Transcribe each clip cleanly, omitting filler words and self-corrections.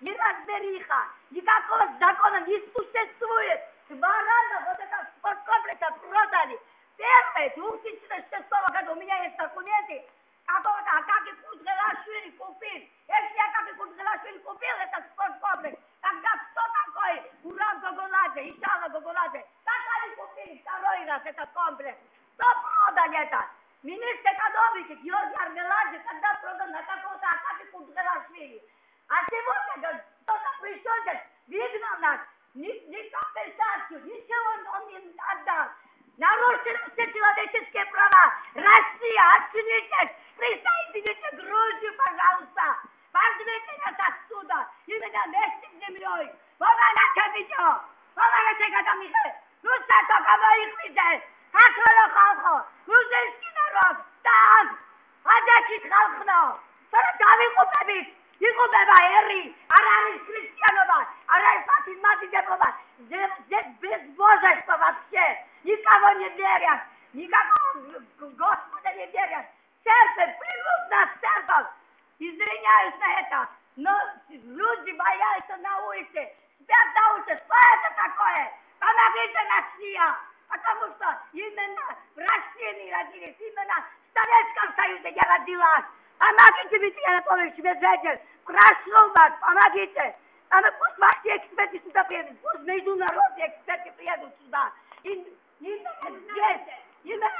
неразбериха, никакого закона не существует. 2 раза вот этот спорткомплекс продали. Первое, 2006 года, у меня есть документы, какого-то Акаки Куджелашвили купил. Если Акаки Куджелашвили купил этот спорткомплекс, тогда кто такой Урал Гоголадзе, Ишала Гоголадзе? Как они купили 2 раз этот комплекс? Кто продал это? Министр экономики Георгий Армеладзе тогда продал на какого-то Акаки Куджелашвили. А сегодня кто-то пришел здесь, выгнал нас, ни компенсацию, ничего он не отдал. Нарушены все человеческие права. Россия, отчинитесь, присоедините Грузию, пожалуйста. Возьмите нас отсюда, именно вместе с землей. Помогайте видео, помогайте, когда Михаил. Ну что только моих людей, как Холохалхо, грузинский народ, там, одетит Халхно, сороками купебит. Игубева Эри, Арарис Христианова, Арарис Фатимати Деблова. Здесь безбожество вообще. Никого не верят, никакого Господа не верят. Церковь, плюют на церковь. Извиняюсь на это, но люди боятся на улице, спят на улице. Что это такое? Помогите, Россия, потому что именно в России не родились, именно в Советском Союзе я родилась. Помогите, Дмитрий Анатольевич Медведев, прошу вас, помогите. Пусть ваши эксперты сюда приедут, пусть международные эксперты приедут сюда. Именно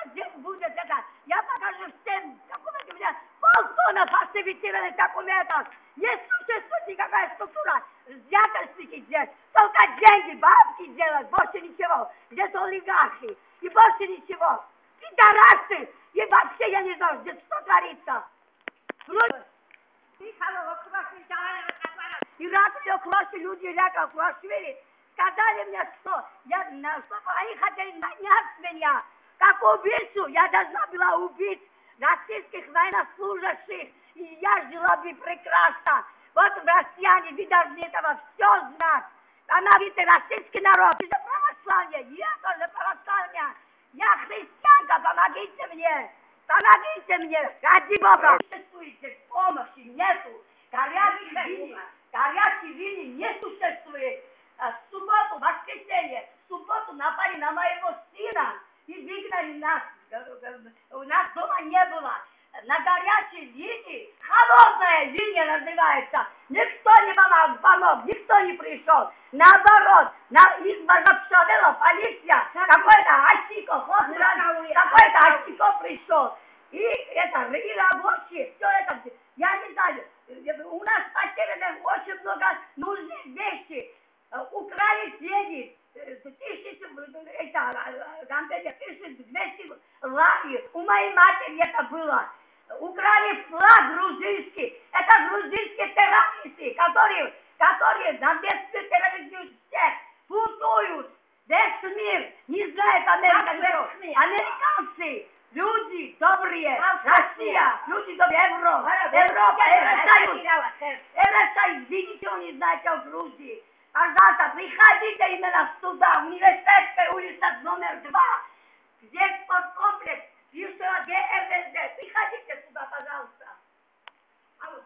здесь будет это. Я покажу всем документы. У меня полтонна фальсифицированных документов. Не существует никакая структура. Взяточники здесь. Только деньги, бабки делают, больше ничего. Где-то олигархи. И больше ничего. Пидорасы. И вообще я не знаю, здесь что творится. Ираклио Клаши, люди Ираклио Клашвили сказали мне, что они хотели нанять меня как убийцу. Я должна была убить российских военнослужащих, и я жила бы прекрасно. Вот россияне, вы должны этого все знать. Она ведь российский народ, это православие, я тоже православие. Я христианка, помогите мне. Помогите мне, ради Бога. Существует помощи, нету. Горячей линии не существует. В субботу, в воскресенье, в субботу напали на моего сына и выгнали нас. У нас дома не было. На горячей линии, холодная линия называется. Никто не помог, никто не пришел. Наоборот, из Базапшавела полиция, какой-то Ачико, какой-то Ачико пришел. И рабочие, все это, я не знаю, у нас потеряно очень много нужных вещей. Украли деньги, тысячи лари, у моей матери это было. Украли флаг грузинский, это грузинские террористы, которые на детскую терроризм всех путают. Весь мир не знает американцы. Люди добрые, Россия, люди добрые, Европа, Евросоюз, видите, вы не знаете о Грузии. Пожалуйста, приходите именно сюда, Университетская улица номер 2, здесь спорткомплекс, ГРВЗ, приходите сюда, пожалуйста. А вот,